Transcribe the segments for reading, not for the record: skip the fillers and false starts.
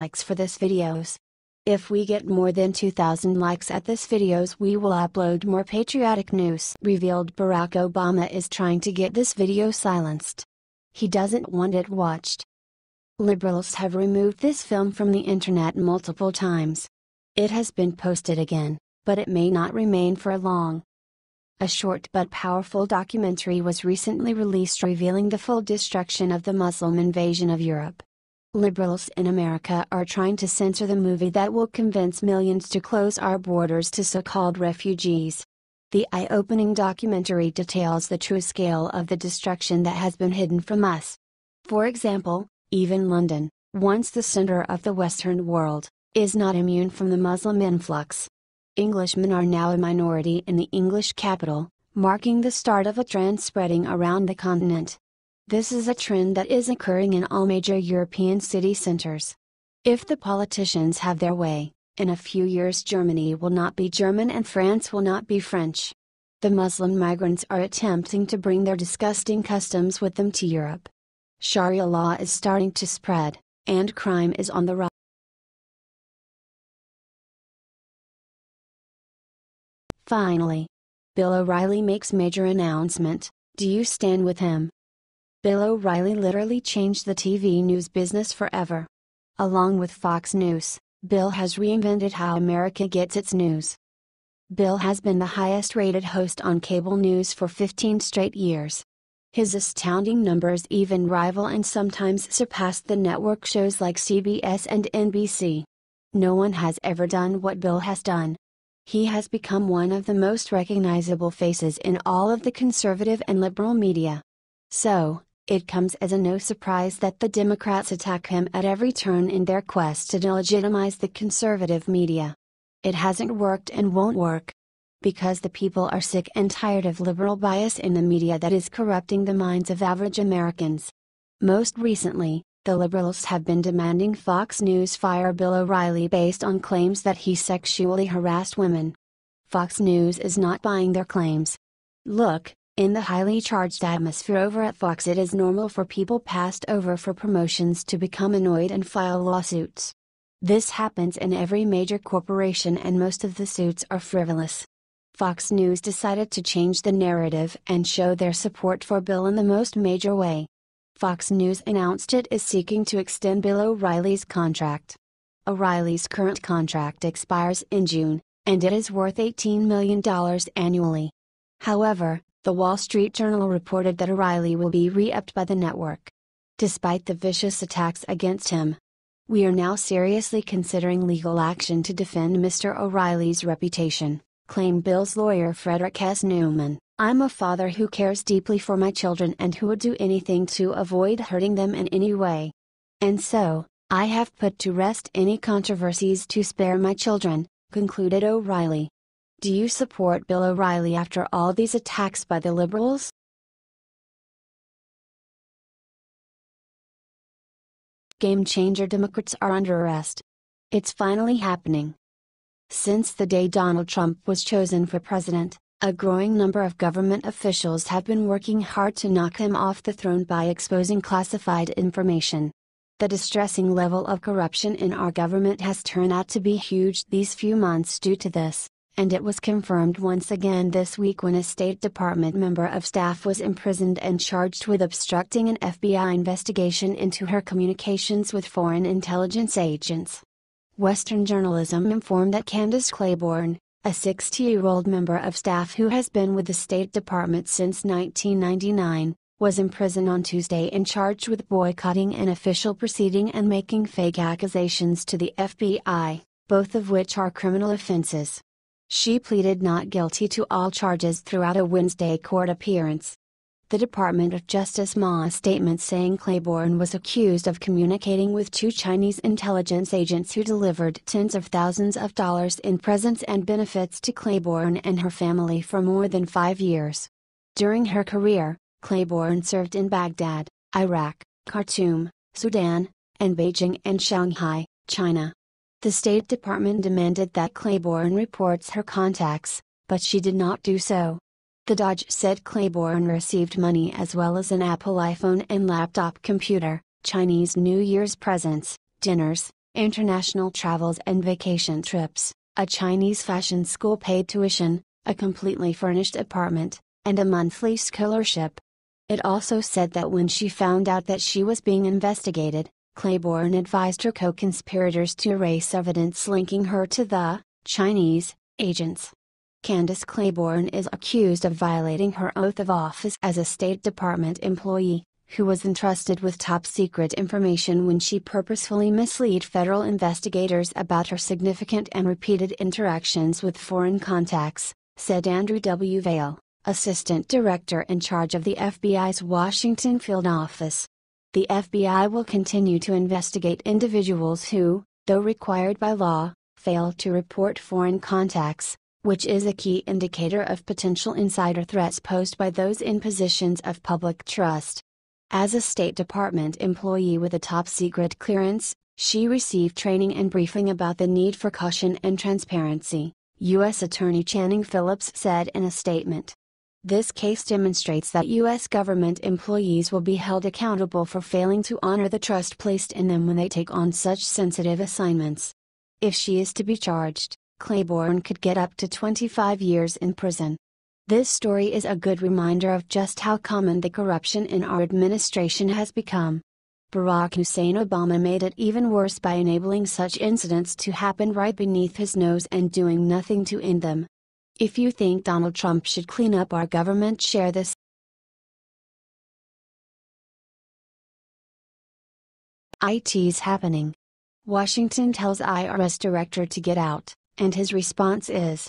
likes for this videos. If we get more than 2,000 likes at this videos, we will upload more patriotic news. Revealed Barack Obama is trying to get this video silenced. He doesn't want it watched. Liberals have removed this film from the internet multiple times. It has been posted again, but it may not remain for long. A short but powerful documentary was recently released revealing the full destruction of the Muslim invasion of Europe. Liberals in America are trying to censor the movie that will convince millions to close our borders to so-called refugees. The eye-opening documentary details the true scale of the destruction that has been hidden from us. For example, even London, once the center of the Western world, is not immune from the Muslim influx. Englishmen are now a minority in the English capital, marking the start of a trend spreading around the continent. This is a trend that is occurring in all major European city centers. If the politicians have their way, in a few years Germany will not be German and France will not be French. The Muslim migrants are attempting to bring their disgusting customs with them to Europe. Sharia law is starting to spread, and crime is on the rise. Finally, Bill O'Reilly makes major announcement. Do you stand with him? Bill O'Reilly literally changed the TV news business forever. Along with Fox News, Bill has reinvented how America gets its news. Bill has been the highest-rated host on cable news for 15 straight years. His astounding numbers even rival and sometimes surpass the network shows like CBS and NBC. No one has ever done what Bill has done. He has become one of the most recognizable faces in all of the conservative and liberal media. So, it comes as no surprise that the Democrats attack him at every turn in their quest to delegitimize the conservative media. It hasn't worked and won't work. Because the people are sick and tired of liberal bias in the media that is corrupting the minds of average Americans. Most recently, the liberals have been demanding Fox News fire Bill O'Reilly based on claims that he sexually harassed women. Fox News is not buying their claims. Look, in the highly charged atmosphere over at Fox, it is normal for people passed over for promotions to become annoyed and file lawsuits. This happens in every major corporation and most of the suits are frivolous. Fox News decided to change the narrative and show their support for Bill in the most major way. Fox News announced it is seeking to extend Bill O'Reilly's contract. O'Reilly's current contract expires in June, and it is worth $18 million annually. However, the Wall Street Journal reported that O'Reilly will be re-upped by the network. Despite the vicious attacks against him, we are now seriously considering legal action to defend Mr. O'Reilly's reputation, claimed Bill's lawyer Frederick S. Newman. I'm a father who cares deeply for my children and who would do anything to avoid hurting them in any way. And so, I have put to rest any controversies to spare my children, concluded O'Reilly. Do you support Bill O'Reilly after all these attacks by the liberals? Game changer Democrats are under arrest. It's finally happening. Since the day Donald Trump was chosen for president, a growing number of government officials have been working hard to knock him off the throne by exposing classified information. The distressing level of corruption in our government has turned out to be huge these few months due to this, and it was confirmed once again this week when a State Department member of staff was imprisoned and charged with obstructing an FBI investigation into her communications with foreign intelligence agents. Western journalism informed that Candace Claiborne, a 60-year-old member of staff who has been with the State Department since 1999, was imprisoned on Tuesday and charged with boycotting an official proceeding and making fake accusations to the FBI, both of which are criminal offenses. She pleaded not guilty to all charges throughout a Wednesday court appearance. The Department of Justice made a statement saying Claiborne was accused of communicating with two Chinese intelligence agents who delivered tens of thousands of dollars in presents and benefits to Claiborne and her family for more than 5 years. During her career, Claiborne served in Baghdad, Iraq, Khartoum, Sudan, and Beijing and Shanghai, China. The State Department demanded that Claiborne reports her contacts, but she did not do so. The DOJ said Claiborne received money as well as an Apple iPhone and laptop computer, Chinese New Year's presents, dinners, international travels and vacation trips, a Chinese fashion school paid tuition, a completely furnished apartment, and a monthly scholarship. It also said that when she found out that she was being investigated, Claiborne advised her co-conspirators to erase evidence linking her to the Chinese agents. Candace Claiborne is accused of violating her oath of office as a State Department employee, who was entrusted with top-secret information when she purposefully misled federal investigators about her significant and repeated interactions with foreign contacts, said Andrew W. Vail, Assistant Director in charge of the FBI's Washington Field Office. The FBI will continue to investigate individuals who, though required by law, fail to report foreign contacts, which is a key indicator of potential insider threats posed by those in positions of public trust. As a State Department employee with a top-secret clearance, she received training and briefing about the need for caution and transparency, U.S. Attorney Channing Phillips said in a statement. This case demonstrates that U.S. government employees will be held accountable for failing to honor the trust placed in them when they take on such sensitive assignments. If she is to be charged, Claiborne could get up to 25 years in prison. This story is a good reminder of just how common the corruption in our administration has become. Barack Hussein Obama made it even worse by enabling such incidents to happen right beneath his nose and doing nothing to end them. If you think Donald Trump should clean up our government, share this. IT's happening. Washington tells IRS director to get out, and his response is,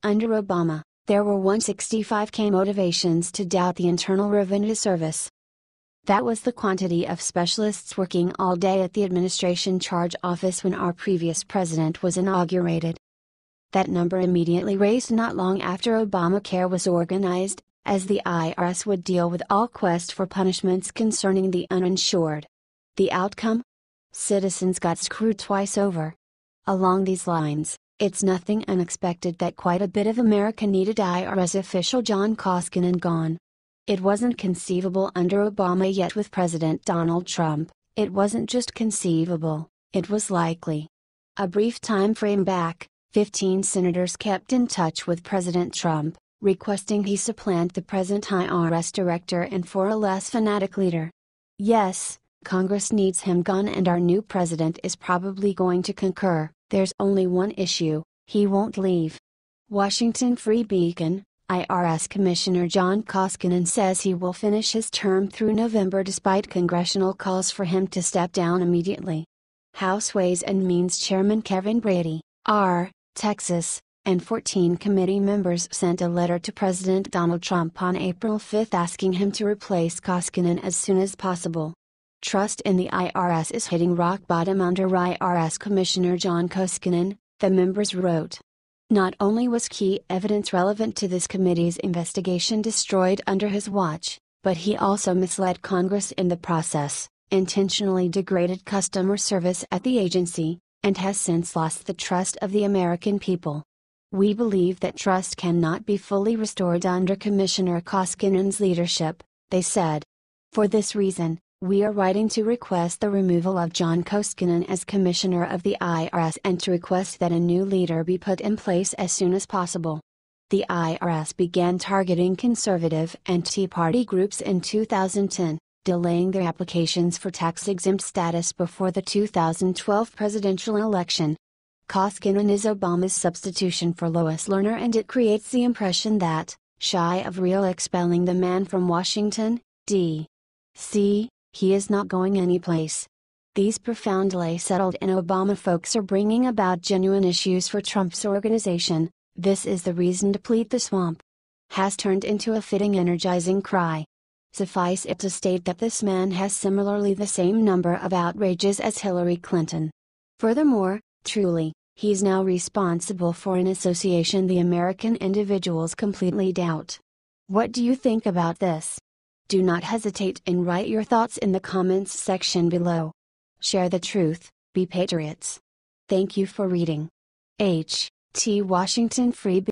under Obama, there were 165K motivations to doubt the Internal Revenue Service. That was the quantity of specialists working all day at the administration charge office when our previous president was inaugurated. That number immediately raised not long after Obamacare was organized, as the IRS would deal with all quest for punishments concerning the uninsured. The outcome? Citizens got screwed twice over. Along these lines, it's nothing unexpected that quite a bit of America needed IRS official John Koskinen gone. It wasn't conceivable under Obama, yet with President Donald Trump, it wasn't just conceivable, it was likely. A brief time frame back, 15 senators kept in touch with President Trump, requesting he supplant the present IRS director and for a less fanatic leader. Yes, Congress needs him gone, and our new president is probably going to concur. There's only one issue: he won't leave. Washington Free Beacon, IRS Commissioner John Koskinen says he will finish his term through November despite congressional calls for him to step down immediately. House Ways and Means Chairman Kevin Brady, R., Texas, and 14 committee members sent a letter to President Donald Trump on April 5 asking him to replace Koskinen as soon as possible. Trust in the IRS is hitting rock bottom under IRS Commissioner John Koskinen, the members wrote. Not only was key evidence relevant to this committee's investigation destroyed under his watch, but he also misled Congress in the process, intentionally degraded customer service at the agency, and has since lost the trust of the American people. We believe that trust cannot be fully restored under Commissioner Koskinen's leadership, they said. For this reason, we are writing to request the removal of John Koskinen as Commissioner of the IRS and to request that a new leader be put in place as soon as possible. The IRS began targeting conservative and Tea Party groups in 2010, delaying their applications for tax-exempt status before the 2012 presidential election. Koskinen is Obama's substitution for Lois Lerner, and it creates the impression that, shy of real expelling the man from Washington, D.C., he is not going anyplace. These profoundly settled in Obama folks are bringing about genuine issues for Trump's organization. This is the reason deplete the swamp. Has turned into a fitting energizing cry. Suffice it to state that this man has similarly the same number of outrages as Hillary Clinton. Furthermore, truly, he's now responsible for an association the American individuals completely doubt. What do you think about this? Do not hesitate and write your thoughts in the comments section below. Share the truth, be patriots. Thank you for reading. H.T. Washington Free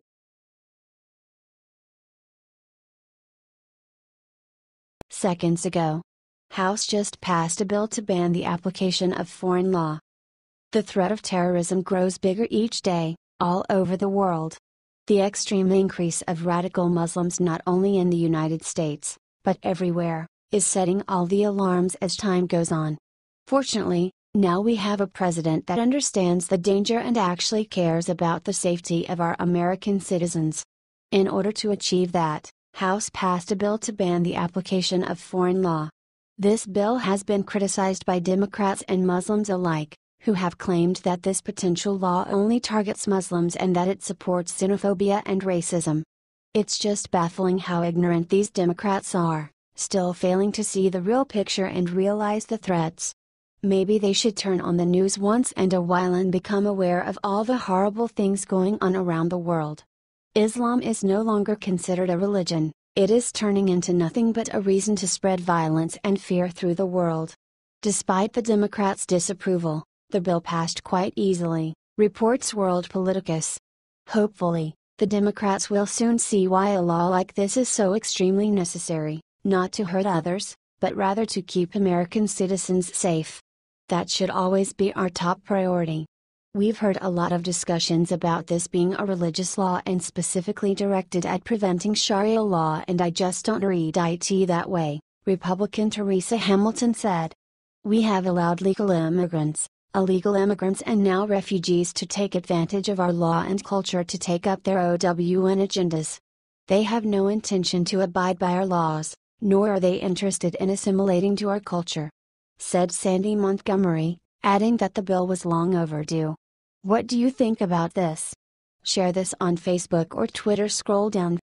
Seconds ago. House just passed a bill to ban the application of foreign law. The threat of terrorism grows bigger each day, all over the world. The extreme increase of radical Muslims not only in the United States, but everywhere, is setting all the alarms as time goes on. Fortunately, now we have a president that understands the danger and actually cares about the safety of our American citizens. In order to achieve that, House passed a bill to ban the application of foreign law. This bill has been criticized by Democrats and Muslims alike, who have claimed that this potential law only targets Muslims and that it supports xenophobia and racism. It's just baffling how ignorant these Democrats are, still failing to see the real picture and realize the threats. Maybe they should turn on the news once in a while and become aware of all the horrible things going on around the world. Islam is no longer considered a religion, it is turning into nothing but a reason to spread violence and fear through the world. Despite the Democrats' disapproval, the bill passed quite easily, reports World Politicus. Hopefully, the Democrats will soon see why a law like this is so extremely necessary, not to hurt others, but rather to keep American citizens safe. That should always be our top priority. We've heard a lot of discussions about this being a religious law and specifically directed at preventing Sharia law, and I just don't read it that way, Republican Teresa Hamilton said. We have allowed legal immigrants, illegal immigrants and now refugees to take advantage of our law and culture to take up their own agendas. They have no intention to abide by our laws, nor are they interested in assimilating to our culture," said Sandy Montgomery, adding that the bill was long overdue. What do you think about this? Share this on Facebook or Twitter. Scroll down